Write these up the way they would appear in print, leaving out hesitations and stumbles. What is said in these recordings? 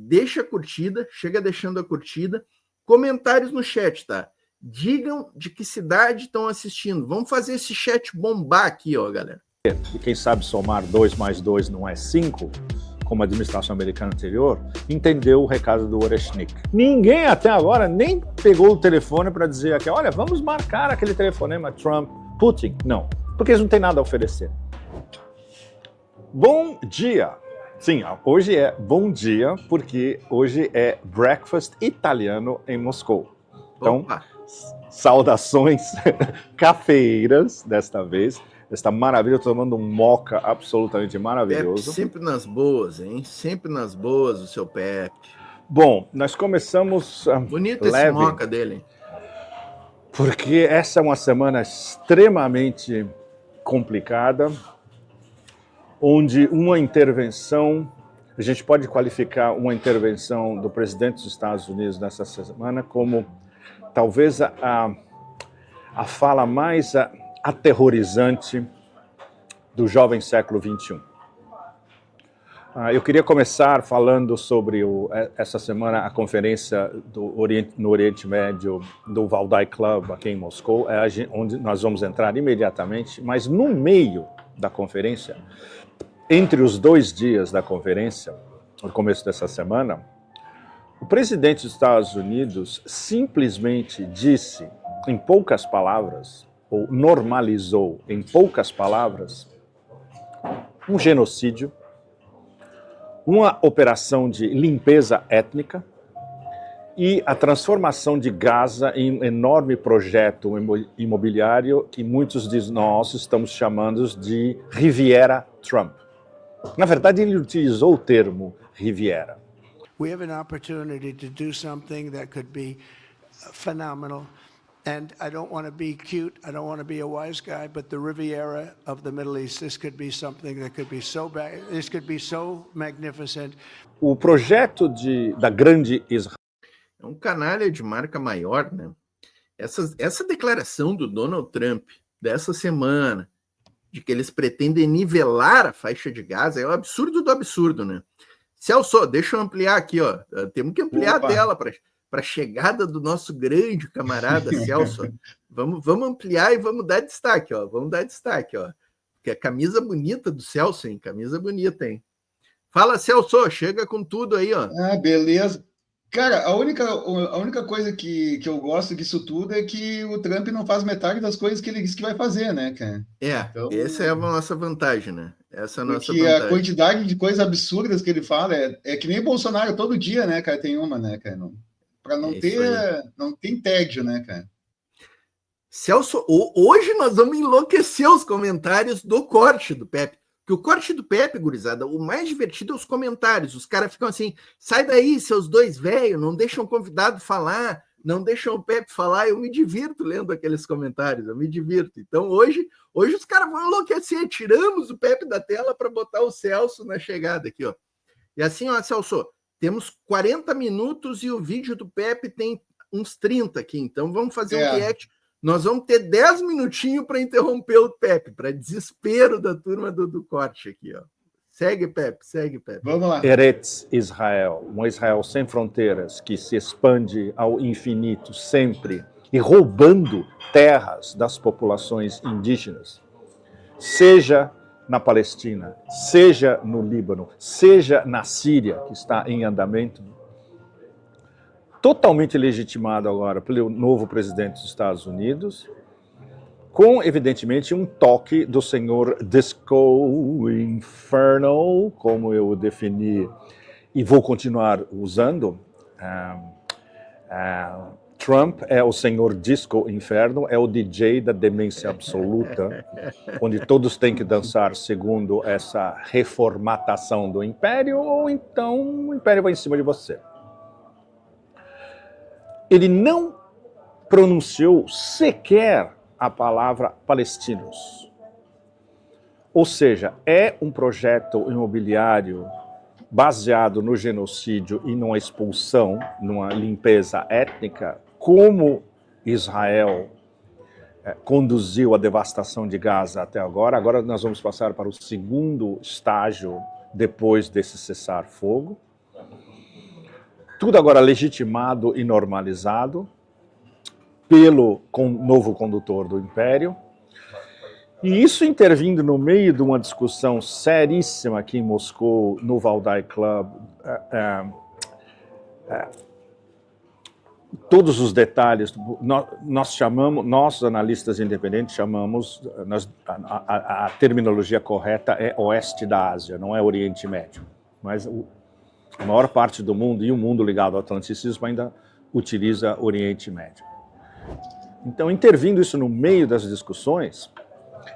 deixa a curtida, chega deixando a curtida, comentários no chat, tá? Digam de que cidade estão assistindo. Vamos fazer esse chat bombar aqui, ó, galera. E quem sabe somar 2 mais 2 não é 5, como a administração americana anterior, entendeu o recado do Oreshnik. Ninguém até agora nem pegou o telefone para dizer aqui, olha, vamos marcar aquele telefonema Trump-Putin. Não, porque eles não têm nada a oferecer. Bom dia! Sim, hoje é bom dia, porque hoje é breakfast italiano em Moscou. Então, saudações cafeeiras desta vez. Esta maravilha, eu tô tomando um mocha absolutamente maravilhoso. Pepe, sempre nas boas, hein? Sempre nas boas, o seu Pepe. Bom, nós começamos bonito leve, esse mocha dele, hein? Porque essa é uma semana extremamente complicada, onde uma intervenção, a gente pode qualificar uma intervenção do presidente dos Estados Unidos nessa semana como talvez a fala mais aterrorizante do jovem século XXI. Eu queria começar falando sobre essa semana a conferência no Oriente Médio do Valdai Club aqui em Moscou, onde nós vamos entrar imediatamente, mas no meio da conferência, entre os 2 dias da conferência, no começo dessa semana, o presidente dos Estados Unidos simplesmente disse, em poucas palavras, ou normalizou, em poucas palavras, um genocídio, uma operação de limpeza étnica e a transformação de Gaza em um enorme projeto imobiliário que muitos de nós estamos chamando de Riviera Trump. Na verdade, ele utilizou o termo Riviera. We have an opportunity to do something that could be phenomenal. And I don't want to be cute, I don't want to be a wise guy, but the Riviera of the Middle East, this could be something that could be so bad, this could be so magnificent. O projeto da grande Israel é um canalha de marca maior, né? Essa declaração do Donald Trump dessa semana, de que eles pretendem nivelar a faixa de Gaza, é o absurdo do absurdo, né? Celso, deixa eu ampliar aqui, ó. Temos que ampliar a tela para a chegada do nosso grande camarada Celso. Vamos ampliar e vamos dar destaque, ó. Vamos dar destaque, ó. Que a camisa bonita do Celso, hein? Camisa bonita, hein? Fala, Celso, chega com tudo aí, ó. Beleza. Cara, a única coisa que eu gosto disso tudo é que o Trump não faz metade das coisas que ele disse que vai fazer, né, cara? Então, essa é a nossa vantagem, né? Essa é a nossa porque vantagem. A quantidade de coisas absurdas que ele fala é que nem Bolsonaro todo dia, né, cara? Tem uma, né, cara? Para não tem tédio, né, cara? Celso, hoje nós vamos enlouquecer os comentários do corte do Pepe. Porque o corte do Pepe, gurizada, o mais divertido é os comentários. Os caras ficam assim, sai daí, seus dois velhos, não deixam o convidado falar, não deixam o Pepe falar. Eu me divirto lendo aqueles comentários, eu me divirto. Então hoje os caras vão enlouquecer. Tiramos o Pepe da tela para botar o Celso na chegada aqui, ó. E assim, ó, Celso, temos 40 minutos e o vídeo do Pepe tem uns 30 aqui. Então vamos fazer um react. Nós vamos ter 10 minutinhos para interromper o Pepe, para desespero da turma do corte aqui, ó. Segue, Pepe, segue, Pepe. Vamos lá. Eretz Israel, um Israel sem fronteiras, que se expande ao infinito sempre e roubando terras das populações indígenas, seja na Palestina, seja no Líbano, seja na Síria, que está em andamento, totalmente legitimado agora pelo novo presidente dos Estados Unidos, com, evidentemente, um toque do senhor Disco Inferno, como eu o defini e vou continuar usando. Trump é o senhor Disco Inferno, é o DJ da demência absoluta, onde todos têm que dançar segundo essa reformatação do império, ou então o império vai em cima de você. Ele não pronunciou sequer a palavra palestinos. Ou seja, é um projeto imobiliário baseado no genocídio e numa expulsão, numa limpeza étnica, como Israel conduziu a devastação de Gaza até agora. Agora nós vamos passar para o segundo estágio depois desse cessar-fogo. tudo agora legitimado e normalizado pelo novo condutor do Império. E isso intervindo no meio de uma discussão seríssima aqui em Moscou, no Valdai Club, todos os detalhes, nós analistas independentes chamamos, a terminologia correta é Oeste da Ásia, não é Oriente Médio. Mas a maior parte do mundo, e o mundo ligado ao atlanticismo, ainda utiliza Oriente Médio. Então, intervindo isso no meio das discussões,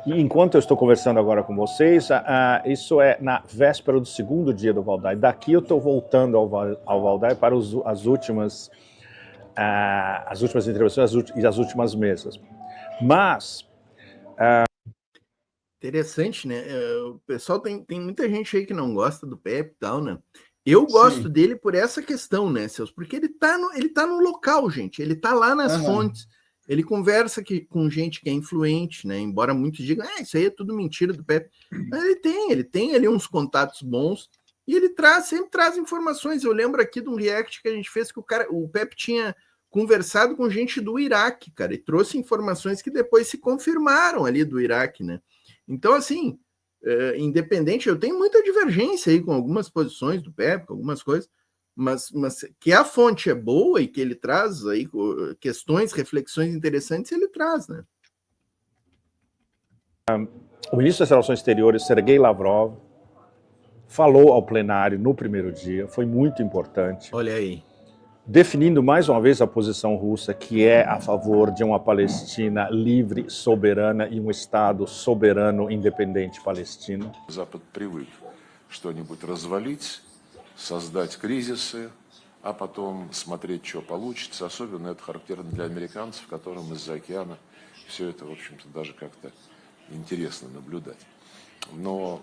e enquanto eu estou conversando agora com vocês, isso é na véspera do segundo dia do Valdai. Daqui eu estou voltando ao Valdai para as últimas intervenções e as últimas mesas. Mas... Interessante, né? O pessoal tem muita gente aí que não gosta do Pepe e tal, né? Eu gosto dele por essa questão, né, Celso? Porque ele tá no local, gente. Ele tá lá nas fontes. Ele conversa com gente que é influente, né? Embora muitos digam, isso aí é tudo mentira do Pepe. Mas ele tem ali uns contatos bons e ele sempre traz informações. Eu lembro aqui de um react que a gente fez que o Pepe tinha conversado com gente do Iraque, cara, e trouxe informações que depois se confirmaram ali do Iraque, né? Então, assim, independente, eu tenho muita divergência aí com algumas posições do Pepe, com algumas coisas, mas que a fonte é boa e que ele traz aí questões, reflexões interessantes, ele traz, né? O ministro das Relações Exteriores, Sergei Lavrov, falou ao plenário no primeiro dia, foi muito importante. Olha aí. Definindo mais uma vez a posição russa, que é a favor de uma Palestina livre, soberana e um Estado soberano, independente palestino. Запад привык что-нибудь развалить, создать кризисы, а потом смотреть, что получится. Особенно это характерно для американцев, которым из-за океана все это, в общем-то, даже как-то интересно наблюдать. Но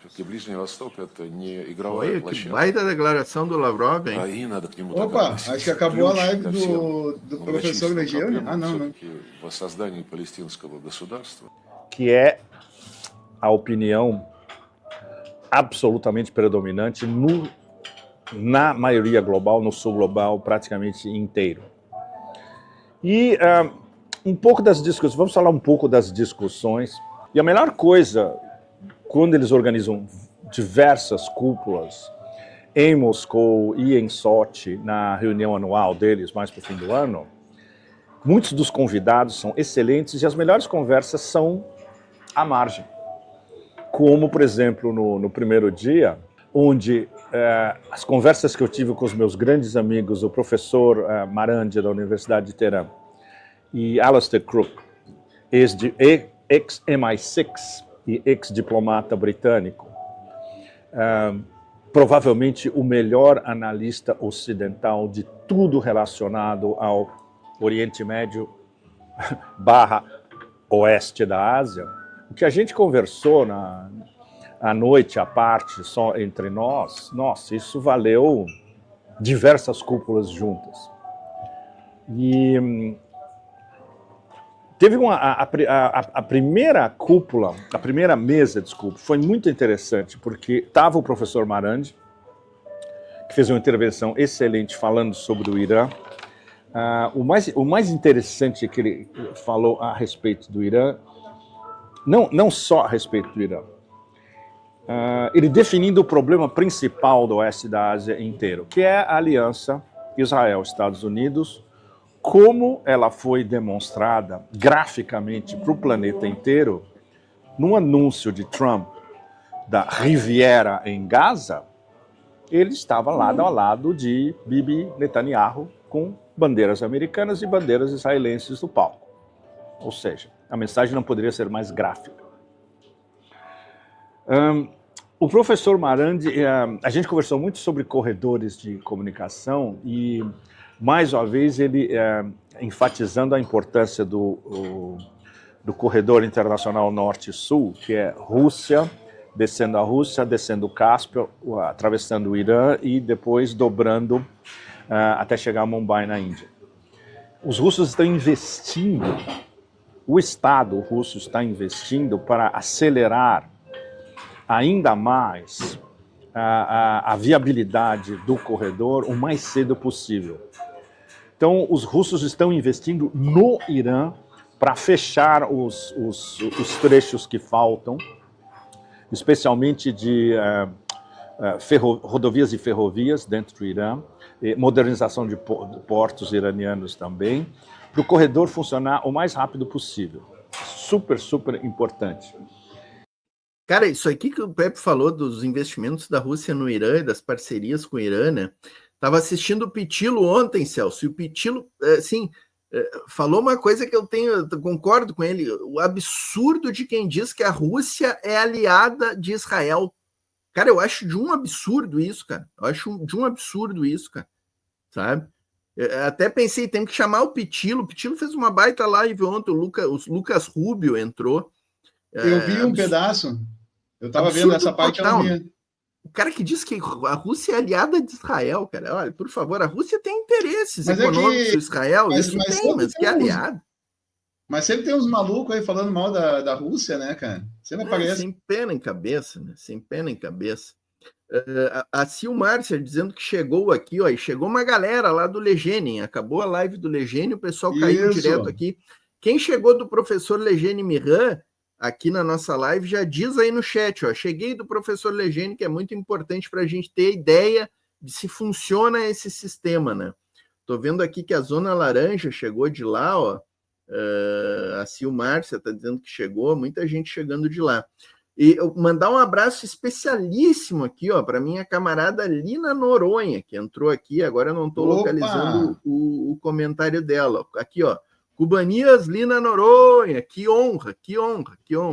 все-таки Ближний Восток это не игровая площадка. Baita declaração do Lavrov, hein? Aí nada к нему. Opa, acho que acabou a live do professor Legião. Não. В создании палестинского государства. Que é a opinião absolutamente predominante na maioria global, no sul global, praticamente inteiro. E um pouco das discussões, vamos falar um pouco das discussões. E a melhor coisa, quando eles organizam diversas cúpulas em Moscou e em Sochi, na reunião anual deles, mais para o fim do ano, muitos dos convidados são excelentes e as melhores conversas são à margem. Como, por exemplo, no primeiro dia, onde as conversas que eu tive com os meus grandes amigos, o professor Marandi, da Universidade de Teherã, e Alastair Crooke, ex-MI6 e ex-diplomata britânico, provavelmente o melhor analista ocidental de tudo relacionado ao Oriente Médio / Oeste da Ásia. O que a gente conversou à noite, à parte, só entre nós, nossa, isso valeu diversas cúpulas juntas. E teve a primeira cúpula, a primeira mesa, desculpa, foi muito interessante, porque estava o professor Marandi, que fez uma intervenção excelente falando sobre o Irã. O mais interessante que ele falou a respeito do Irã, não só a respeito do Irã, ele definindo o problema principal do Oeste da Ásia inteiro, que é a aliança Israel-Estados Unidos, como ela foi demonstrada graficamente para o planeta inteiro no anúncio de Trump da Riviera em Gaza. Ele estava lado a lado de Bibi Netanyahu com bandeiras americanas e bandeiras israelenses no palco. Ou seja, a mensagem não poderia ser mais gráfica. O professor Marandi, a gente conversou muito sobre corredores de comunicação e, mais uma vez, ele enfatizando a importância do corredor internacional norte-sul, que é Rússia, descendo a Rússia, descendo o Cáspio, atravessando o Irã e depois dobrando até chegar a Mumbai, na Índia. Os russos estão investindo, o Estado russo está investindo para acelerar ainda mais a viabilidade do corredor o mais cedo possível. Então, os russos estão investindo no Irã para fechar os trechos que faltam, especialmente de rodovias e ferrovias dentro do Irã, modernização de portos iranianos também, para o corredor funcionar o mais rápido possível. Super, super importante. Cara, isso aqui que o Pepe falou dos investimentos da Rússia no Irã e das parcerias com o Irã, né? Estava assistindo o Pitilo ontem, Celso, e o Pitilo, assim, falou uma coisa que eu concordo com ele, o absurdo de quem diz que a Rússia é aliada de Israel. Cara, eu acho de um absurdo isso, cara. Sabe? Eu até pensei, tem que chamar o Pitilo. O Pitilo fez uma baita live ontem, o Lucas Rubio entrou. Eu vi um pedaço. Eu estava vendo essa parte, eu não vi. O cara que diz que a Rússia é aliada de Israel, cara. Olha, por favor, a Rússia tem interesses econômicos em Israel, mas que é aliado. Mas sempre tem uns malucos aí falando mal da Rússia, né, cara? Sempre aparece. Sem pena em cabeça, né? Sem pena em cabeça. A Sil Márcia dizendo que chegou aqui, ó, e chegou uma galera lá do Legenin. Acabou a live do Legenin, o pessoal caiu direto aqui. Quem chegou do professor Legenin Miran, aqui na nossa live, já diz aí no chat, ó, cheguei do professor Legenin, que é muito importante para a gente ter ideia de se funciona esse sistema, né? Tô vendo aqui que a Zona Laranja chegou de lá, ó. A Sil Márcia está dizendo que chegou, muita gente chegando de lá. E eu mandar um abraço especialíssimo aqui, ó, para minha camarada Lina Noronha, que entrou aqui, agora eu não estou localizando o comentário dela. Aqui, ó, Cubanias Lina Noronha, que honra.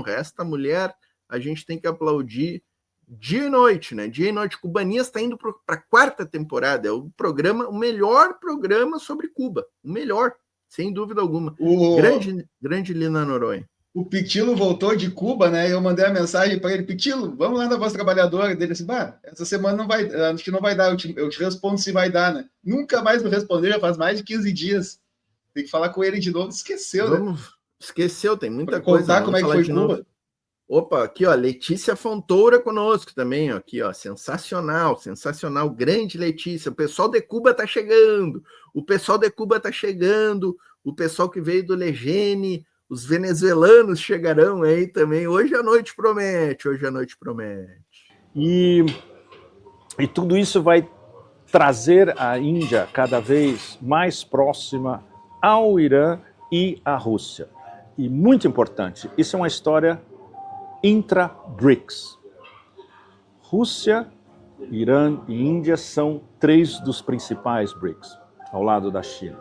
Esta mulher a gente tem que aplaudir dia e noite, né? Dia e noite. Cubanias está indo para a 4ª temporada, é o melhor programa sobre Cuba, o melhor. Sem dúvida alguma. Grande Lina Noronha. O Pitilo voltou de Cuba, né? Eu mandei a mensagem para ele: Pitilo, vamos lá na Voz Trabalhadora. Dele assim, essa semana não vai, acho que não vai dar, eu te respondo se vai dar, né? Nunca mais me respondeu, já faz mais de 15 dias. Tem que falar com ele de novo. Esqueceu, né? Esqueceu, tem muita pra coisa. Contar como é que foi Cuba. Novo. Opa, aqui, ó, Letícia Fontoura conosco também, ó, aqui, ó, sensacional, grande Letícia. O pessoal de Cuba tá chegando. O pessoal que veio do Legene, os venezuelanos chegarão aí também. Hoje a noite promete. E tudo isso vai trazer a Índia cada vez mais próxima ao Irã e à Rússia. E muito importante, isso é uma história intra-BRICS. Rússia, Irã e Índia são 3 dos principais BRICS, ao lado da China.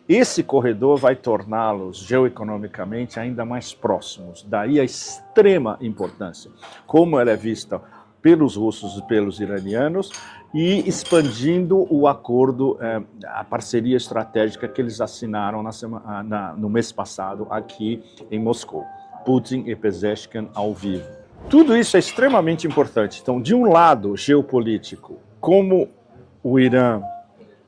Esse corredor vai torná-los geoeconomicamente ainda mais próximos, daí a extrema importância, como ela é vista pelos russos e pelos iranianos, e expandindo o acordo, a parceria estratégica que eles assinaram no mês passado aqui em Moscou. Putin e Pezeshkian ao vivo. Tudo isso é extremamente importante. Então, de um lado geopolítico, como o Irã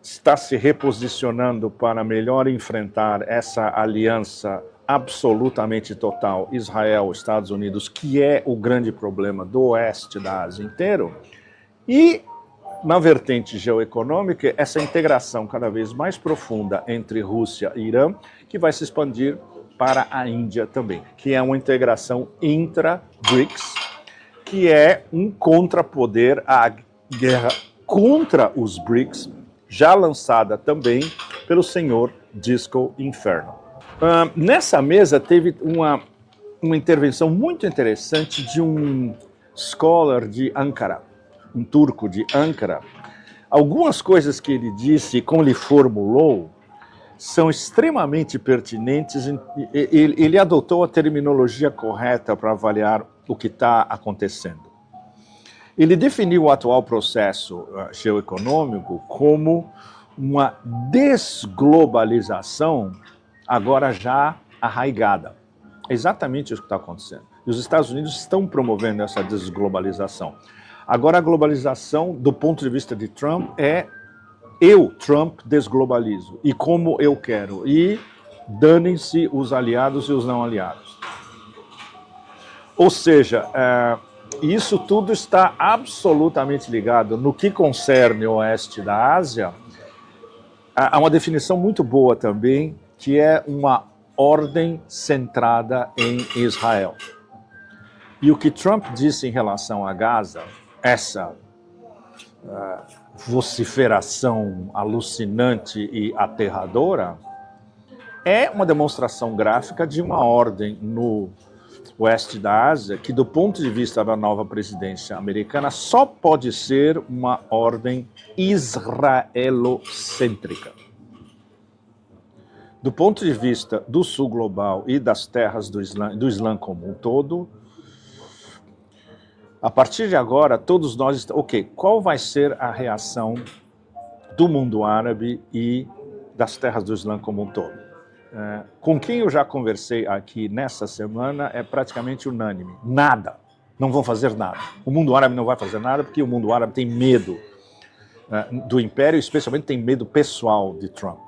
está se reposicionando para melhor enfrentar essa aliança absolutamente total Israel-Estados Unidos, que é o grande problema do oeste da Ásia inteiro, e na vertente geoeconômica, essa integração cada vez mais profunda entre Rússia e Irã, que vai se expandir para a Índia também, que é uma integração intra-BRICS, que é um contrapoder à guerra contra os BRICS, já lançada também pelo senhor Disco Inferno. Nessa mesa teve uma intervenção muito interessante de um scholar de Ankara, um turco de Ankara. Algumas coisas que ele disse e como ele formulou são extremamente pertinentes. Ele adotou a terminologia correta para avaliar o que está acontecendo. Ele definiu o atual processo geoeconômico como uma desglobalização agora já arraigada. É exatamente isso que está acontecendo. E os Estados Unidos estão promovendo essa desglobalização. Agora a globalização, do ponto de vista de Trump, é eu, Trump, desglobalizo, e como eu quero, e danem-se os aliados e os não aliados. Ou seja, E isso tudo está absolutamente ligado. No que concerne o oeste da Ásia, há uma definição muito boa também, que é uma ordem centrada em Israel. E o que Trump disse em relação a Gaza, essa vociferação alucinante e aterradora, é uma demonstração gráfica de uma ordem no oeste da Ásia que, do ponto de vista da nova presidência americana, só pode ser uma ordem israelocêntrica. Do ponto de vista do sul global e das terras do Islã como um todo, a partir de agora, todos nós... Ok, qual vai ser a reação do mundo árabe e das terras do Islã como um todo? Com quem eu já conversei aqui nessa semana é praticamente unânime. Nada. Não vão fazer nada. O mundo árabe não vai fazer nada porque o mundo árabe tem medo do império, especialmente tem medo pessoal de Trump.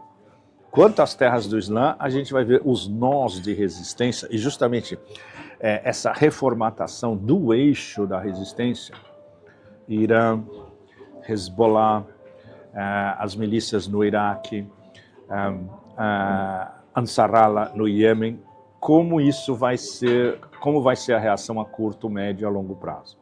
Quanto às terras do Islã, a gente vai ver os nós de resistência e justamente essa reformatação do eixo da resistência, Irã, Hezbollah, as milícias no Iraque, Ansarallah no Iêmen, como vai ser a reação a curto, médio e a longo prazo.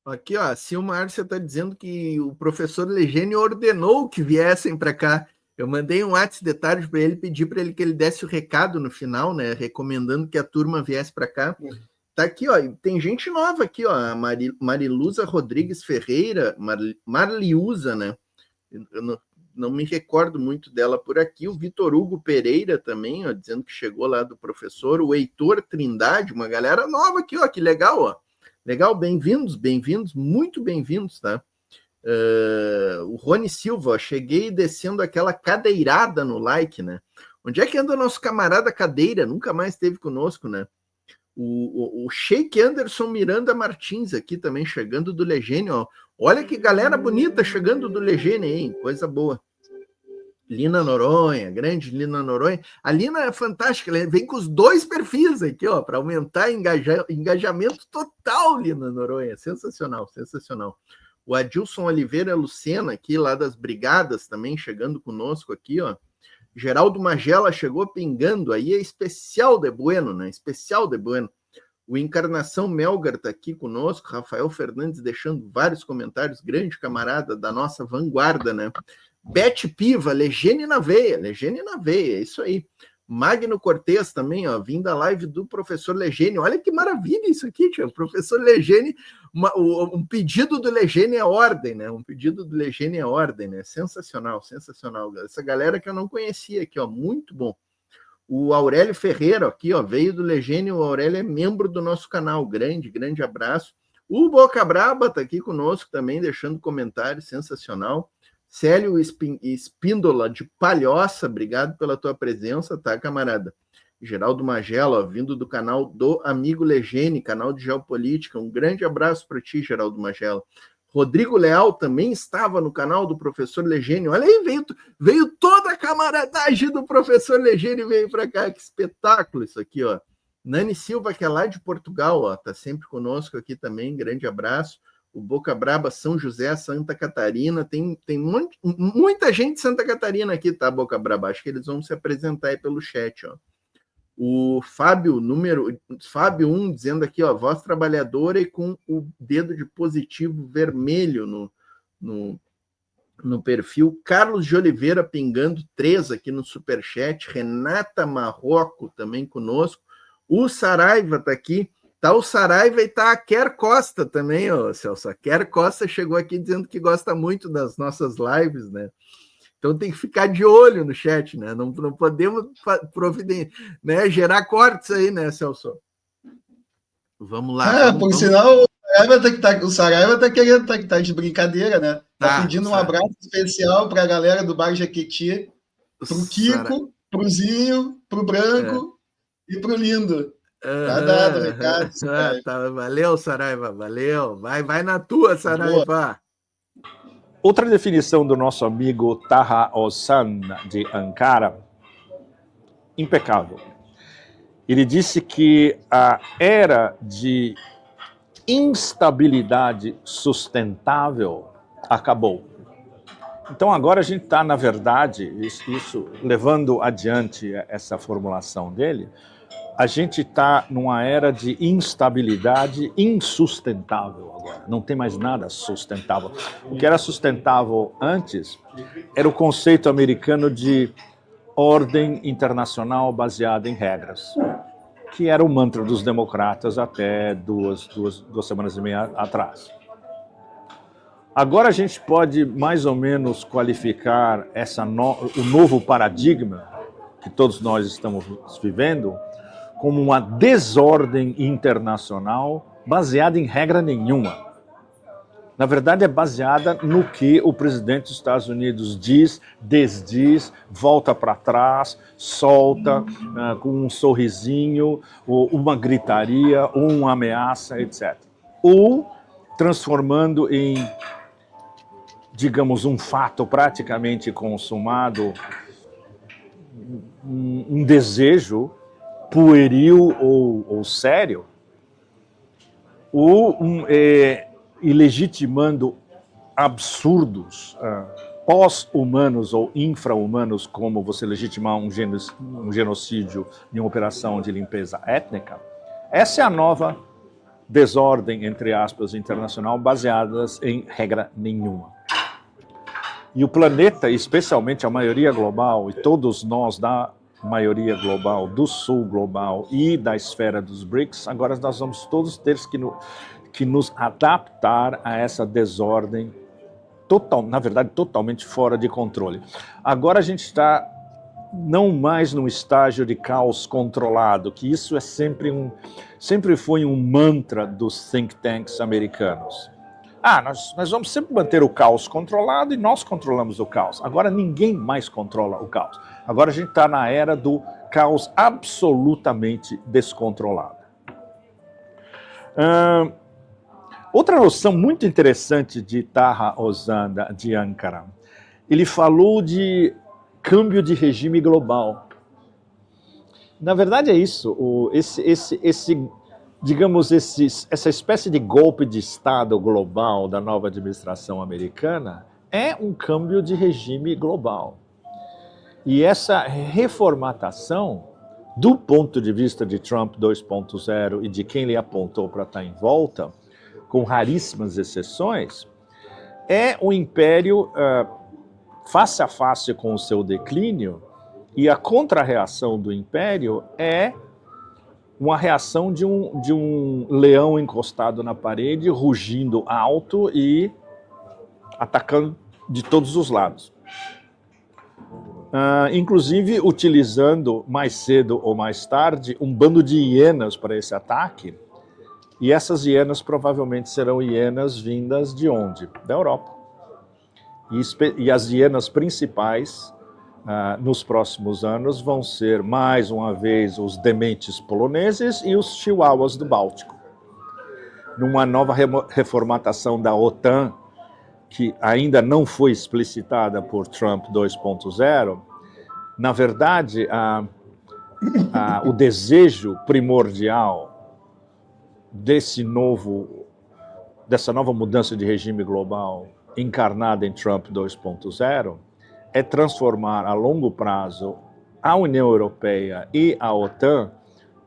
Aqui, ó, a Silma Arcia está dizendo que o professor Legênio ordenou que viessem para cá. Eu mandei um WhatsApp de tarde para ele, pedi para ele que ele desse o recado no final, né, recomendando que a turma viesse para cá. Tá aqui, ó, tem gente nova aqui, ó, a Mariluza Rodrigues Ferreira, Marliuza, né? Eu não me recordo muito dela por aqui. O Vitor Hugo Pereira também, ó, dizendo que chegou lá do professor. O Heitor Trindade, uma galera nova aqui, ó, que legal, ó. Legal, bem-vindos, muito bem-vindos, tá? O Rony Silva, ó, cheguei descendo aquela cadeirada no like, né? Onde é que anda o nosso camarada Cadeira? Nunca mais esteve conosco, né? O Sheik Anderson Miranda Martins aqui também chegando do Legênio, ó. Olha que galera bonita chegando do Legênio, hein? Coisa boa. Lina Noronha, grande Lina Noronha. A Lina é fantástica, ela vem com os dois perfis aqui, ó, para aumentar engajamento total, Lina Noronha. Sensacional, sensacional. O Adilson Oliveira Lucena, aqui lá das Brigadas, também chegando conosco aqui, ó. Geraldo Magela chegou pingando, aí é especial de bueno, né? Especial de bueno. O Encarnação Melgar está aqui conosco, Rafael Fernandes deixando vários comentários, grande camarada da nossa vanguarda, né? Bete Piva, Legene na veia, é isso aí. Magno Cortez também, ó, vindo da live do professor Legene. Olha que maravilha isso aqui, tio. O professor Legene, um pedido do Legene é ordem, né? Um pedido do Legene é ordem, né? Sensacional, sensacional. Essa galera que eu não conhecia aqui, ó, muito bom. O Aurélio Ferreira aqui, ó, veio do Legene, o Aurélio é membro do nosso canal. Grande abraço. O Boca Braba tá aqui conosco também, deixando comentário, sensacional. Célio Espíndola de Palhoça, obrigado pela tua presença, tá, camarada? Geraldo Magela, ó, vindo do canal do Amigo Legene, canal de geopolítica. Um grande abraço para ti, Geraldo Magela. Rodrigo Leal também estava no canal do professor Legene. Olha aí, veio toda a camaradagem do professor Legene, veio para cá. Que espetáculo isso aqui, ó. Nani Silva, que é lá de Portugal, ó, tá sempre conosco aqui também. Grande abraço. O Boca Braba, São José, Santa Catarina. Tem muita gente de Santa Catarina aqui, tá, Boca Braba? Acho que eles vão se apresentar aí pelo chat, ó. O Fábio 1, dizendo aqui, ó, voz trabalhadora e com o dedo de positivo vermelho no perfil. Carlos de Oliveira pingando 3 aqui no superchat. Renata Marroco também conosco. O Saraiva tá aqui. Tá o Saraiva e tá a Ker Costa também, ó, Celso. A Ker Costa chegou aqui dizendo que gosta muito das nossas lives, né? Então tem que ficar de olho no chat, né? Não podemos né, gerar cortes aí, né, Celso? Vamos lá. Por sinal, o Saraiva tá querendo, tá de brincadeira, né? Tá pedindo um abraço especial para a galera do Bar Jequiti, pro Kiko, pro Zinho, pro Branco e pro Lindo. Tá dado o recado. Tá, valeu, Saraiva, valeu. Vai na tua, Saraiva. Boa. Outra definição do nosso amigo Taha Osan, de Ankara, impecável. Ele disse que a era de instabilidade sustentável acabou. Então agora a gente está, na verdade, isso levando adiante essa formulação dele, a gente está numa era de instabilidade insustentável agora. Não tem mais nada sustentável. O que era sustentável antes era o conceito americano de ordem internacional baseada em regras, que era o mantra dos democratas até duas semanas e meia atrás. Agora a gente pode mais ou menos qualificar o novo paradigma que todos nós estamos vivendo como uma desordem internacional baseada em regra nenhuma. Na verdade, é baseada no que o presidente dos Estados Unidos diz, desdiz, volta para trás, solta com um sorrisinho, ou uma gritaria, ou uma ameaça, etc. Ou transformando em, digamos, um fato praticamente consumado, um desejo pueril ou sério, ou e legitimando absurdos pós-humanos ou infra-humanos, como você legitimar um genocídio em uma operação de limpeza étnica. Essa é a nova desordem, entre aspas, internacional, baseadas em regra nenhuma. E o planeta, especialmente a maioria global, e todos nós da maioria global, do sul global e da esfera dos BRICS, agora nós vamos todos ter que nos adaptar a essa desordem, na verdade, totalmente fora de controle. Agora a gente está não mais no estágio de caos controlado, que isso é sempre foi um mantra dos think tanks americanos. Nós vamos sempre manter o caos controlado e nós controlamos o caos. Agora ninguém mais controla o caos. Agora a gente está na era do caos absolutamente descontrolado. Outra noção muito interessante de Taha Ozanda, de Ankara, ele falou de câmbio de regime global. Na verdade é isso, essa espécie de golpe de Estado global da nova administração americana é um câmbio de regime global. E essa reformatação, do ponto de vista de Trump 2.0 e de quem ele apontou para estar em volta, com raríssimas exceções, é um império face a face com o seu declínio, e a contra-reação do império é uma reação de um leão encostado na parede, rugindo alto e atacando de todos os lados. Inclusive utilizando mais cedo ou mais tarde um bando de hienas para esse ataque, e essas hienas provavelmente serão hienas vindas de onde? Da Europa. E as hienas principais nos próximos anos vão ser, mais uma vez, os dementes poloneses e os chihuahuas do Báltico. Numa nova reformatação da OTAN, que ainda não foi explicitada por Trump 2.0, na verdade, o desejo primordial dessa nova mudança de regime global encarnada em Trump 2.0 é transformar a longo prazo a União Europeia e a OTAN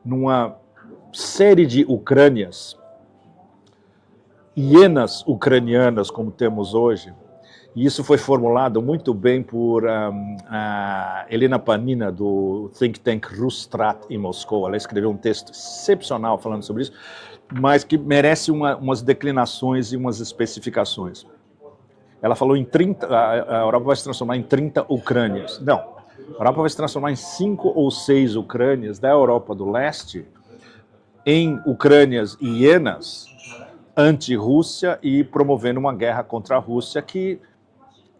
numa série de Ucrânias, hienas ucranianas como temos hoje, e isso foi formulado muito bem por Helena Panina, do think tank Russtrat em Moscou. Ela escreveu um texto excepcional falando sobre isso, mas que merece umas declinações e umas especificações. Ela falou a Europa vai se transformar em 30 Ucrânias. Não, a Europa vai se transformar em 5 ou 6 Ucrânias da Europa do Leste, em Ucrânias hienas, anti-Rússia e promovendo uma guerra contra a Rússia que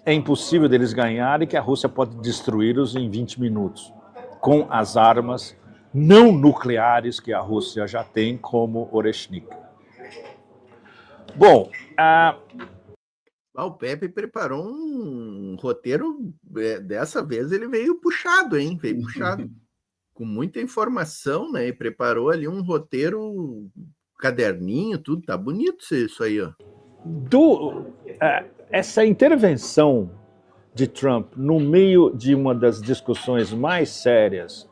é impossível deles ganharem e que a Rússia pode destruí-los em 20 minutos, com as armas não nucleares que a Rússia já tem, como Oreshnik. Bom, o Pepe preparou um roteiro, dessa vez ele veio puxado, hein? Veio puxado. com muita informação, né? E preparou ali um roteiro, caderninho, tudo. Tá bonito isso aí, ó. Essa intervenção de Trump no meio de uma das discussões mais sérias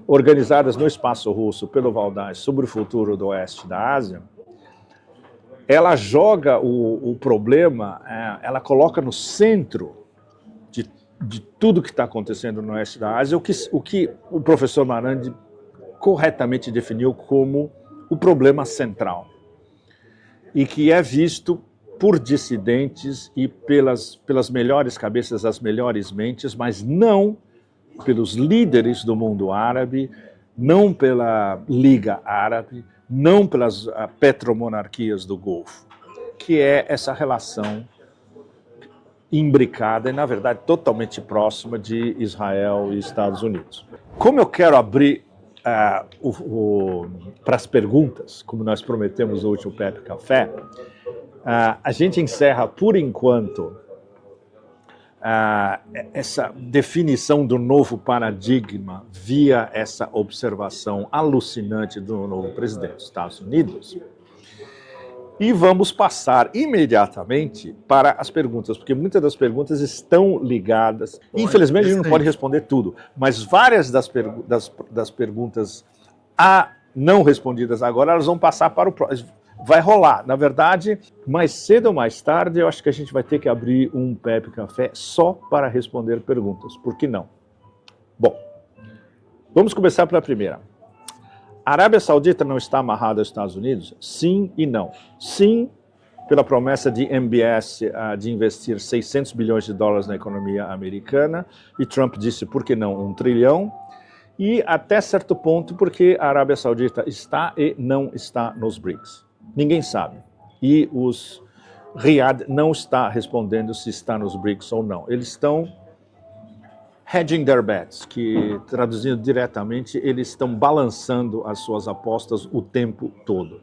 organizadas no espaço russo pelo Valdais sobre o futuro do oeste da Ásia, ela joga o problema, ela coloca no centro de tudo que está acontecendo no oeste da Ásia, o que o professor Marandi corretamente definiu como o problema central, e que é visto por dissidentes e pelas melhores cabeças, as melhores mentes, mas não pelos líderes do mundo árabe, não pela Liga Árabe, não pelas petromonarquias do Golfo, que é essa relação imbricada e, na verdade, totalmente próxima de Israel e Estados Unidos. Como eu quero abrir para as perguntas, como nós prometemos no último Pepe Café, a gente encerra, por enquanto, essa definição do novo paradigma via essa observação alucinante do novo presidente dos Estados Unidos. E vamos passar imediatamente para as perguntas, porque muitas das perguntas estão ligadas. Infelizmente, a gente não pode responder tudo, mas várias das perguntas não respondidas agora, elas vão passar para o próximo. Vai rolar. Na verdade, mais cedo ou mais tarde, eu acho que a gente vai ter que abrir um Pepe Café só para responder perguntas. Por que não? Bom, vamos começar pela primeira. A Arábia Saudita não está amarrada aos Estados Unidos? Sim e não. Sim, pela promessa de MBS de investir 600 bilhões de dólares na economia americana, e Trump disse, por que não, 1 trilhão? E até certo ponto, porque a Arábia Saudita está e não está nos BRICS. Ninguém sabe. E os Riyadh não está respondendo se está nos BRICS ou não. Eles estão hedging their bets, que, traduzindo diretamente, eles estão balançando as suas apostas o tempo todo.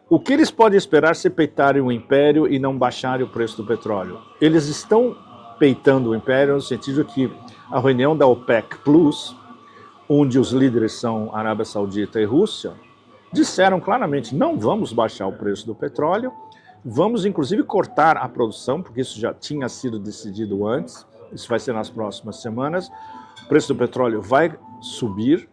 O que eles podem esperar se peitarem o império e não baixarem o preço do petróleo? Eles estão peitando o império no sentido que a reunião da OPEC Plus, onde os líderes são Arábia Saudita e Rússia, disseram claramente, não vamos baixar o preço do petróleo, vamos inclusive cortar a produção, porque isso já tinha sido decidido antes, isso vai ser nas próximas semanas, o preço do petróleo vai subir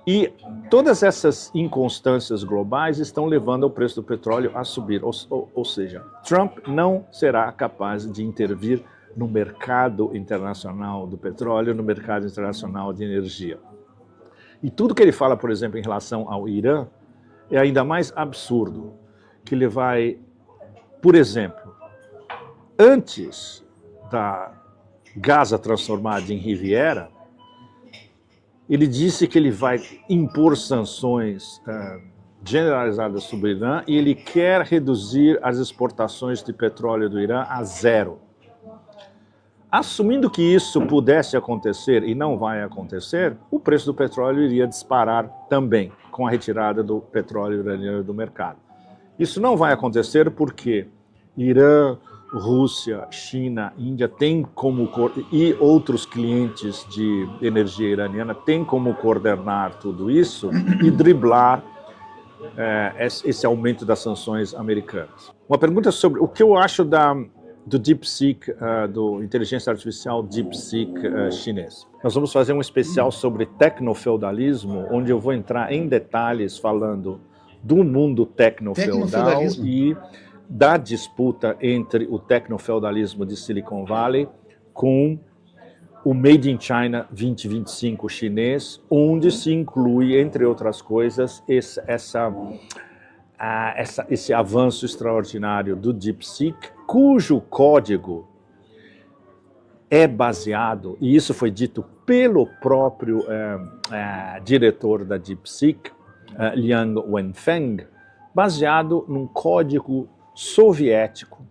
e todas essas inconstâncias globais estão levando o preço do petróleo a subir, ou seja, Trump não será capaz de intervir no mercado internacional do petróleo, no mercado internacional de energia. E tudo que ele fala, por exemplo, em relação ao Irã, é ainda mais absurdo, que ele vai, por exemplo, antes da Gaza transformada em Riviera, ele disse que ele vai impor sanções generalizadas sobre o Irã e ele quer reduzir as exportações de petróleo do Irã a zero. Assumindo que isso pudesse acontecer e não vai acontecer, o preço do petróleo iria disparar também, com a retirada do petróleo iraniano do mercado. Isso não vai acontecer porque Irã, Rússia, China, Índia e outros clientes de energia iraniana têm como coordenar tudo isso e driblar esse aumento das sanções americanas. Uma pergunta sobre o que eu acho do DeepSeek, do inteligência artificial DeepSeek chinês. Nós vamos fazer um especial sobre tecnofeudalismo, onde eu vou entrar em detalhes falando do mundo tecnofeudal e da disputa entre o tecnofeudalismo de Silicon Valley com o Made in China 2025 chinês, onde se inclui, entre outras coisas, esse avanço extraordinário do DeepSeek, cujo código é baseado, e isso foi dito pelo próprio diretor da DeepSeek, Liang Wenfeng, baseado num código soviético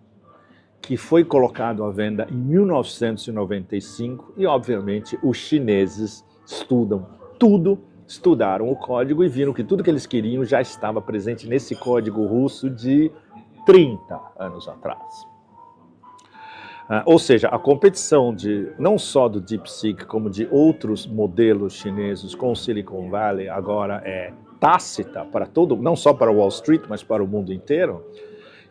que foi colocado à venda em 1995 e, obviamente, os chineses estudaram o código e viram que tudo que eles queriam já estava presente nesse código russo de 30 anos atrás. Ou seja, a competição não só do DeepSeek, como de outros modelos chineses com o Silicon Valley agora é tácita para todo, não só para Wall Street, mas para o mundo inteiro.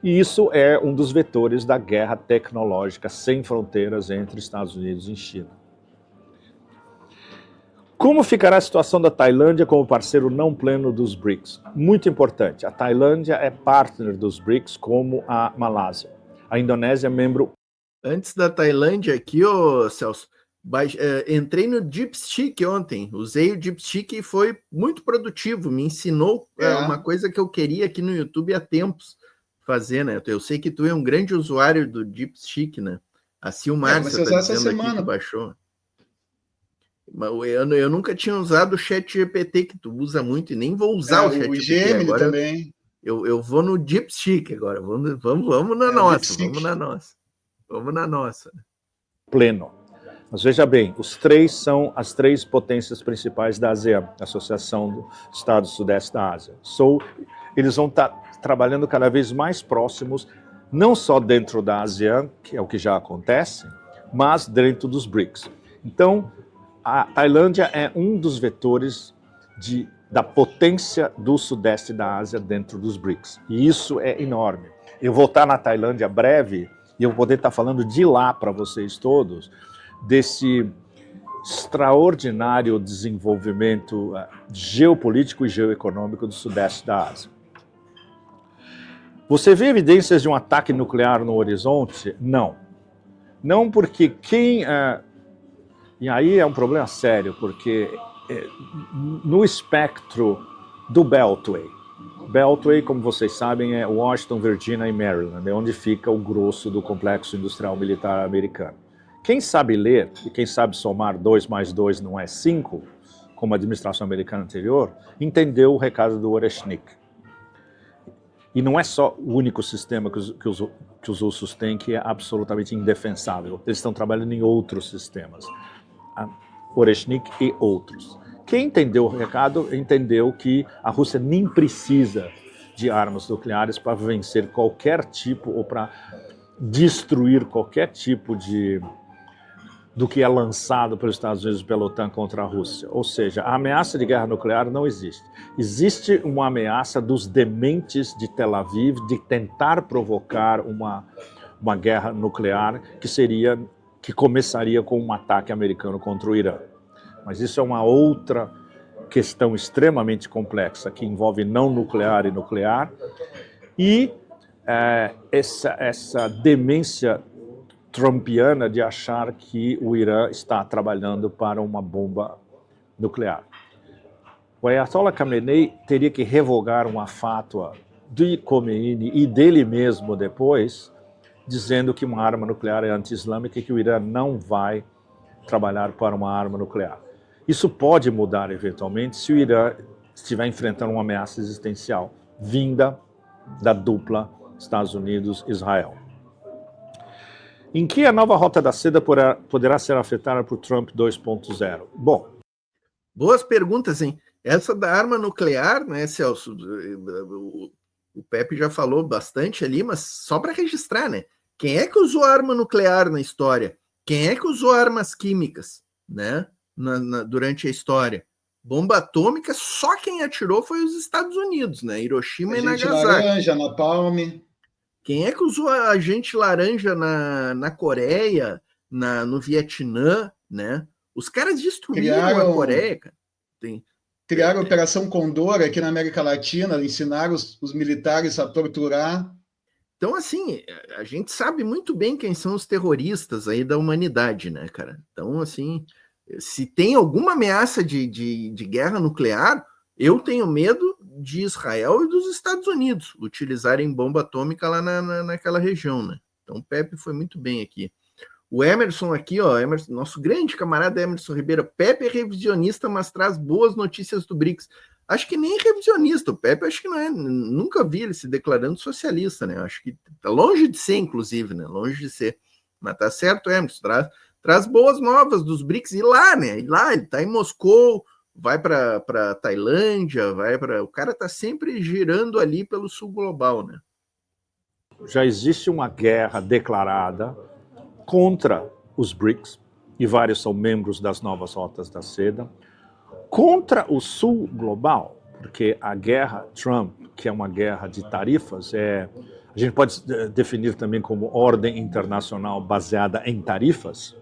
E isso é um dos vetores da guerra tecnológica sem fronteiras entre Estados Unidos e China. Como ficará a situação da Tailândia como parceiro não pleno dos BRICS? Muito importante, a Tailândia é partner dos BRICS como a Malásia. A Indonésia é membro... Antes da Tailândia aqui, ô Celso, entrei no DeepSeek ontem, usei o DeepSeek e foi muito produtivo, me ensinou uma coisa que eu queria aqui no YouTube há tempos fazer, né? Eu sei que tu é um grande usuário do DeepSeek, né? A Silmárcia está dizendo aqui que baixou. Eu nunca tinha usado o ChatGPT, que tu usa muito, e nem vou usar o ChatGPT. O Gemini agora também. Eu vou no DeepSeek agora, vamos na nossa, vamos na nossa. Vamos na nossa. Pleno. Mas veja bem, os três são as três potências principais da ASEAN, Associação dos Estados do Sudeste da Ásia. Eles vão estar trabalhando cada vez mais próximos, não só dentro da ASEAN, que é o que já acontece, mas dentro dos BRICS. Então, a Tailândia é um dos vetores da potência do Sudeste da Ásia dentro dos BRICS. E isso é enorme. Eu vou estar na Tailândia breve e eu vou poder estar falando de lá para vocês todos, desse extraordinário desenvolvimento geopolítico e geoeconômico do Sudeste da Ásia. Você vê evidências de um ataque nuclear no horizonte? Não. Não porque e aí é um problema sério, porque no espectro do Beltway, como vocês sabem, é Washington, Virgínia e Maryland, é onde fica o grosso do complexo industrial militar americano. Quem sabe ler, e quem sabe somar 2 mais 2 não é 5, como a administração americana anterior, entendeu o recado do Oreshnik. E não é só o único sistema que os russos têm que é absolutamente indefensável. Eles estão trabalhando em outros sistemas. Oreshnik e outros. Quem entendeu o recado entendeu que a Rússia nem precisa de armas nucleares para vencer qualquer tipo ou para destruir qualquer tipo do que é lançado pelos Estados Unidos e pela OTAN contra a Rússia. Ou seja, a ameaça de guerra nuclear não existe. Existe uma ameaça dos dementes de Tel Aviv de tentar provocar uma guerra nuclear que começaria com um ataque americano contra o Irã. Mas isso é uma outra questão extremamente complexa, que envolve não nuclear e nuclear, e essa demência trumpiana de achar que o Irã está trabalhando para uma bomba nuclear. O Ayatollah Khamenei teria que revogar uma fátua de Khomeini e dele mesmo depois, dizendo que uma arma nuclear é anti-islâmica e que o Irã não vai trabalhar para uma arma nuclear. Isso pode mudar eventualmente se o Irã estiver enfrentando uma ameaça existencial vinda da dupla Estados Unidos-Israel. Em que a nova Rota da Seda poderá ser afetada por Trump 2.0? Bom. Boas perguntas, hein? Essa da arma nuclear, né, Celso? O Pepe já falou bastante ali, mas só para registrar, né? Quem é que usou arma nuclear na história? Quem é que usou armas químicas, né? Durante a história? Bomba atômica, só quem atirou foi os Estados Unidos, né? Hiroshima e Nagasaki. Laranja, Napalm. Quem é que usou a agente laranja na Coreia, no Vietnã, né? Os caras destruíram a Coreia, cara. Criaram a Operação Condor aqui na América Latina, ensinaram os militares a torturar. Então, assim, a gente sabe muito bem quem são os terroristas aí da humanidade, né, cara? Então, assim, se tem alguma ameaça de guerra nuclear, eu tenho medo de Israel e dos Estados Unidos utilizarem bomba atômica lá naquela região, né? Então, o Pepe foi muito bem aqui. O Emerson aqui, ó, nosso grande camarada Emerson Ribeiro, Pepe é revisionista, mas traz boas notícias do BRICS. Acho que nem revisionista, o Pepe acho que não é, nunca vi ele se declarando socialista, né? Acho que tá longe de ser, inclusive, né? Longe de ser. Mas tá certo, Emerson, traz boas novas dos BRICS, e lá, né? E lá, ele tá em Moscou, vai para Tailândia, o cara tá sempre girando ali pelo sul global, né? Já existe uma guerra declarada contra os BRICS, e vários são membros das novas rotas da seda, contra o Sul global, porque a guerra Trump, que é uma guerra de tarifas, a gente pode definir também como ordem internacional baseada em tarifas,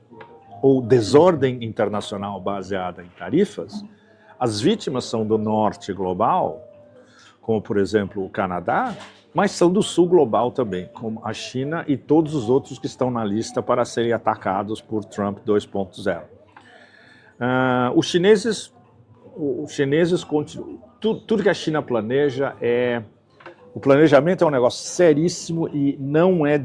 ou desordem internacional baseada em tarifas. As vítimas são do norte global, como, por exemplo, o Canadá, mas são do sul global também, como a China e todos os outros que estão na lista para serem atacados por Trump 2.0. Os chineses continuam. Tudo que a China planeja o planejamento é um negócio seríssimo e não é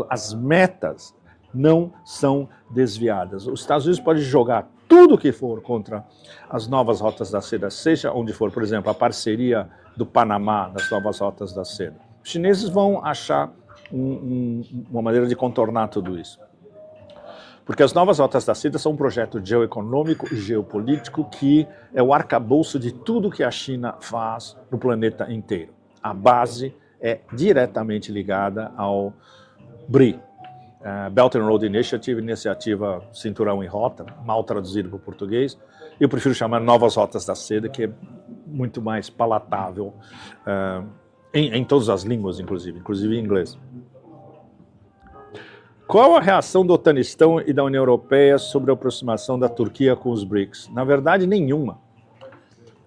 as metas não são desviadas. Os Estados Unidos podem jogar tudo que for contra as novas rotas da seda, seja onde for, por exemplo, a parceria do Panamá nas novas rotas da seda. Os chineses vão achar uma maneira de contornar tudo isso. Porque as novas rotas da seda são um projeto geoeconômico e geopolítico que é o arcabouço de tudo que a China faz no planeta inteiro. A base é diretamente ligada ao BRI, Belt and Road Initiative, iniciativa Cinturão em Rota, mal traduzido para o português. Eu prefiro chamar Novas Rotas da Seda, que é muito mais palatável em todas as línguas, inclusive em inglês. Qual a reação do Otanistão e da União Europeia sobre a aproximação da Turquia com os BRICS? Na verdade, nenhuma.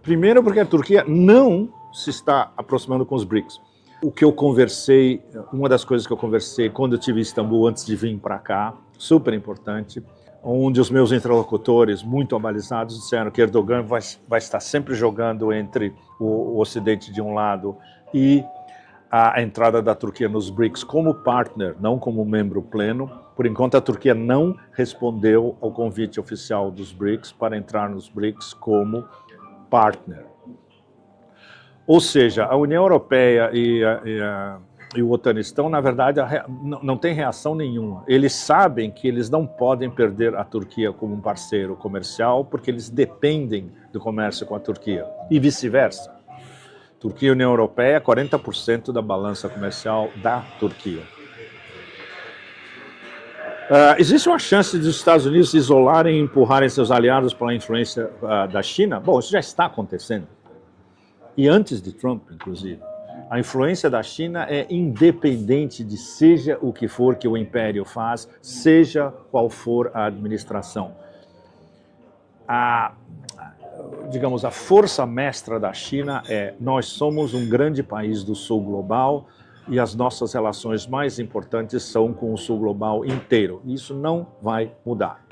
Primeiro porque a Turquia não se está aproximando com os BRICS. O que eu conversei, uma das coisas que eu conversei quando eu estive em Istambul antes de vir para cá, super importante, onde os meus interlocutores muito abalizados disseram que Erdogan vai estar sempre jogando entre o Ocidente de um lado e a entrada da Turquia nos BRICS como partner, não como membro pleno. Por enquanto, a Turquia não respondeu ao convite oficial dos BRICS para entrar nos BRICS como partner. Ou seja, a União Europeia e o Otanistão, na verdade, não tem reação nenhuma. Eles sabem que eles não podem perder a Turquia como um parceiro comercial, porque eles dependem do comércio com a Turquia, e vice-versa. Turquia e União Europeia, 40% da balança comercial da Turquia. Existe uma chance dos Estados Unidos se isolarem e empurrarem seus aliados pela influência da China? Bom, isso já está acontecendo. E antes de Trump, inclusive. A influência da China é independente de seja o que for que o império faz, seja qual for a administração. Digamos, a força mestra da China nós somos um grande país do sul global e as nossas relações mais importantes são com o sul global inteiro. Isso não vai mudar.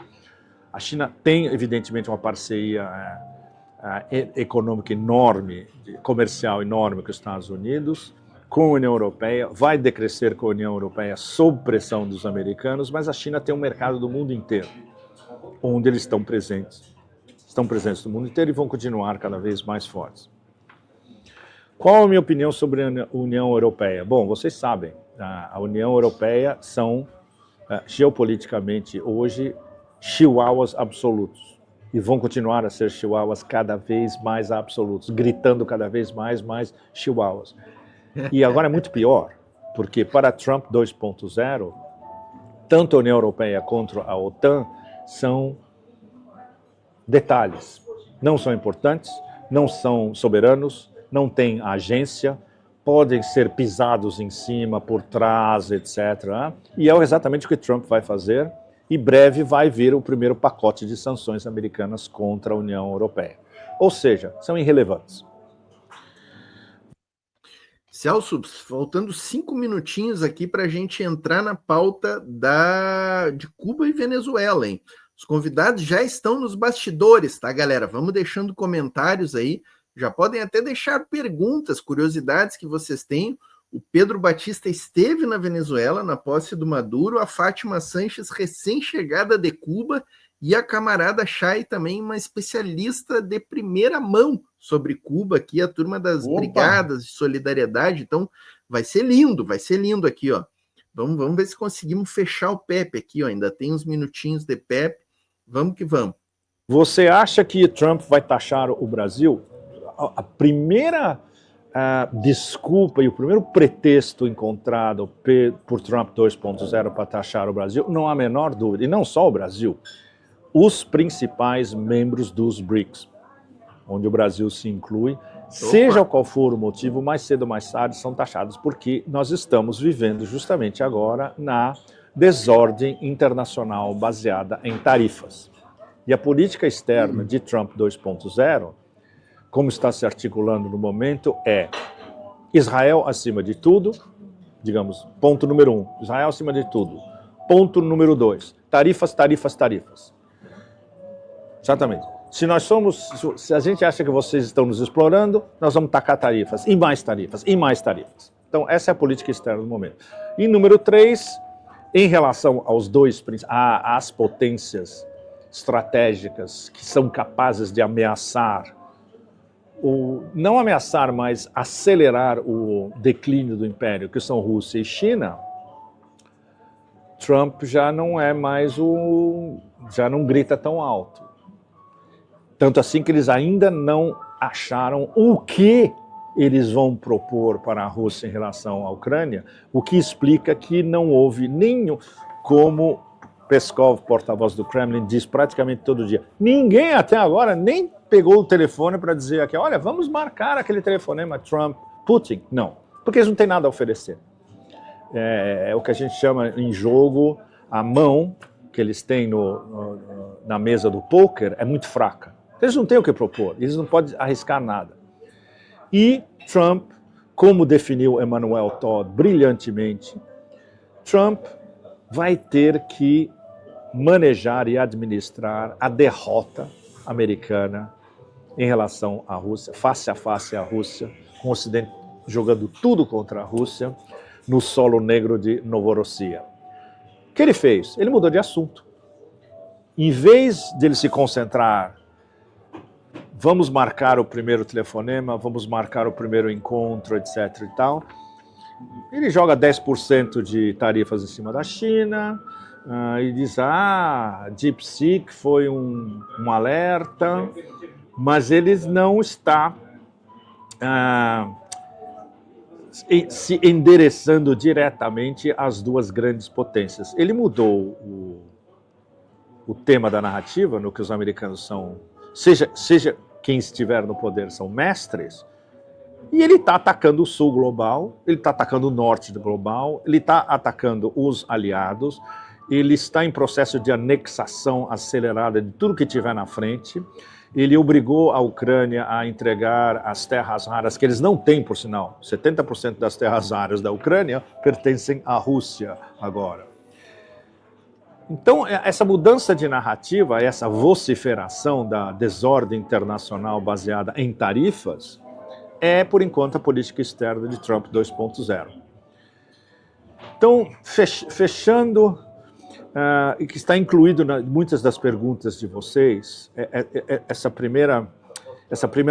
A China tem, evidentemente, uma parceria econômica enorme, comercial enorme com os Estados Unidos, com a União Europeia, vai decrescer com a União Europeia sob pressão dos americanos, mas a China tem um mercado do mundo inteiro, onde eles estão presentes no mundo inteiro e vão continuar cada vez mais fortes. Qual a minha opinião sobre a União Europeia? Bom, vocês sabem, a União Europeia são, geopoliticamente hoje, chihuahuas absolutos. E vão continuar a ser chihuahuas cada vez mais absolutos, gritando cada vez mais chihuahuas. E agora é muito pior, porque para Trump 2.0, tanto a União Europeia quanto a OTAN são detalhes. Não são importantes, não são soberanos, não têm agência, podem ser pisados em cima, por trás, etc. E é exatamente o que Trump vai fazer. E breve vai vir o primeiro pacote de sanções americanas contra a União Europeia. Ou seja, são irrelevantes. Celso, faltando 5 minutinhos aqui para a gente entrar na pauta de Cuba e Venezuela, hein? Os convidados já estão nos bastidores, tá, galera? Vamos deixando comentários aí. Já podem até deixar perguntas, curiosidades que vocês tenham. O Pedro Batista esteve na Venezuela, na posse do Maduro, a Fátima Sanches, recém-chegada de Cuba, e a camarada Chay, também uma especialista de primeira mão sobre Cuba, aqui a turma das Brigadas de Solidariedade. Então, vai ser lindo aqui, ó. Vamos ver se conseguimos fechar o Pepe aqui, ó. Ainda tem uns minutinhos de Pepe. Vamos que vamos. Você acha que Trump vai taxar o Brasil? A primeira desculpa e o primeiro pretexto encontrado por Trump 2.0 para taxar o Brasil, não há a menor dúvida, e não só o Brasil, os principais membros dos BRICS, onde o Brasil se inclui, seja qual for o motivo, mais cedo ou mais tarde são taxados, porque nós estamos vivendo justamente agora na desordem internacional baseada em tarifas. E a política externa de Trump 2.0, como está se articulando no momento, é Israel acima de tudo, digamos, ponto número 1, Israel acima de tudo. Ponto número 2, tarifas, tarifas, tarifas. Exatamente. Se a gente acha que vocês estão nos explorando, nós vamos tacar tarifas, e mais tarifas, e mais tarifas. Então, essa é a política externa do momento. E número 3, em relação aos às potências estratégicas que são capazes de ameaçar, não ameaçar, mas acelerar o declínio do império, que são Rússia e China, Trump já não é mais já não grita tão alto. Tanto assim que eles ainda não acharam o que eles vão propor para a Rússia em relação à Ucrânia, o que explica que não houve nenhum, como Peskov, porta-voz do Kremlin, diz praticamente todo dia, ninguém até agora nem pegou o telefone para dizer aqui, olha, vamos marcar aquele telefonema Trump-Putin. Não, porque eles não têm nada a oferecer. É o que a gente chama em jogo, a mão que eles têm na mesa do poker é muito fraca. Eles não têm o que propor, eles não podem arriscar nada. E Trump, como definiu Emmanuel Todd brilhantemente, Trump vai ter que manejar e administrar a derrota americana em relação à Rússia, face a face à Rússia, com o Ocidente jogando tudo contra a Rússia, no solo negro de Novorossiya. O que ele fez? Ele mudou de assunto. Em vez de ele se concentrar, vamos marcar o primeiro telefonema, vamos marcar o primeiro encontro, etc. e tal, ele joga 10% de tarifas em cima da China, e diz, DeepSeek foi um alerta, mas eles não está se endereçando diretamente às duas grandes potências. Ele mudou o tema da narrativa, no que os americanos são, seja quem estiver no poder, são mestres, e ele está atacando o sul global, ele está atacando o norte global, ele está atacando os aliados, ele está em processo de anexação acelerada de tudo que tiver na frente. Ele obrigou a Ucrânia a entregar as terras raras, que eles não têm, por sinal. 70% das terras raras da Ucrânia pertencem à Rússia agora. Então, essa mudança de narrativa, essa vociferação da desordem internacional baseada em tarifas, é, por enquanto, a política externa de Trump 2.0. Então, fechando, e que está incluído em muitas das perguntas de vocês, essa primeira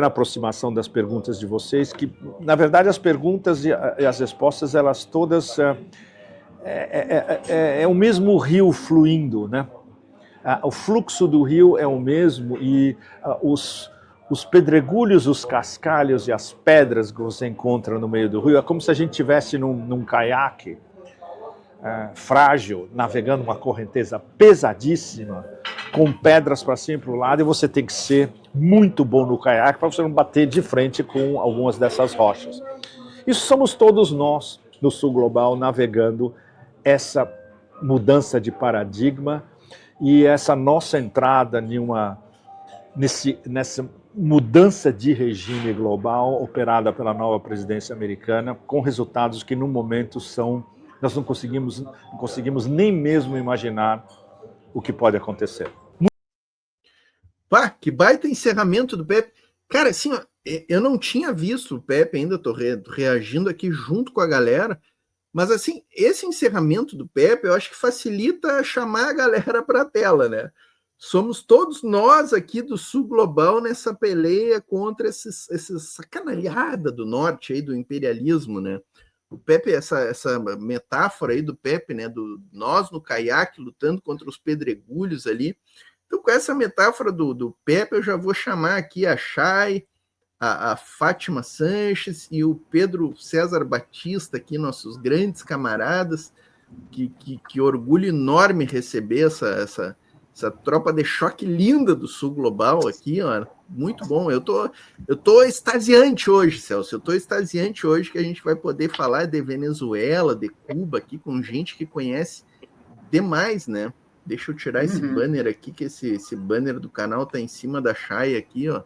aproximação das perguntas de vocês, que, na verdade, as perguntas e as respostas, elas todas, é o mesmo rio fluindo, né? O fluxo do rio é o mesmo e os pedregulhos, os cascalhos e as pedras que você encontra no meio do rio, é como se a gente estivesse num caiaque frágil, navegando uma correnteza pesadíssima, com pedras para cima e para o lado, e você tem que ser muito bom no caiaque para você não bater de frente com algumas dessas rochas. Isso somos todos nós, no sul global, navegando essa mudança de paradigma e essa nossa entrada nessa mudança de regime global operada pela nova presidência americana, com resultados que, no momento, nós não conseguimos nem mesmo imaginar o que pode acontecer. Pá, que baita encerramento do Pepe. Cara, assim, ó, eu não tinha visto o Pepe ainda, tô reagindo aqui junto com a galera, mas assim, esse encerramento do Pepe, eu acho que facilita chamar a galera para a tela, né? Somos todos nós aqui do sul global nessa peleia contra essa sacanalhada do norte aí, do imperialismo, né? O Pepe, essa metáfora aí do Pepe, né? Do nós no caiaque lutando contra os pedregulhos ali. Então, com essa metáfora do Pepe, eu já vou chamar aqui a Chay, a Fátima Sanches e o Pedro César Batista aqui, nossos grandes camaradas, que orgulho enorme receber essa tropa de choque linda do Sul Global aqui, ó. Muito bom. Eu tô extasiante hoje, Celso. Eu tô extasiante hoje que a gente vai poder falar de Venezuela, de Cuba aqui com gente que conhece demais, né? Deixa eu tirar esse banner aqui, que esse banner do canal tá em cima da Chay aqui, ó.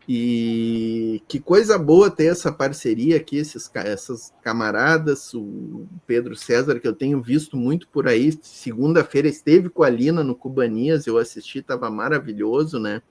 E que coisa boa ter essa parceria aqui, essas camaradas, o Pedro César, que eu tenho visto muito por aí. Segunda-feira esteve com a Lina no Cubanias, eu assisti, estava maravilhoso, né?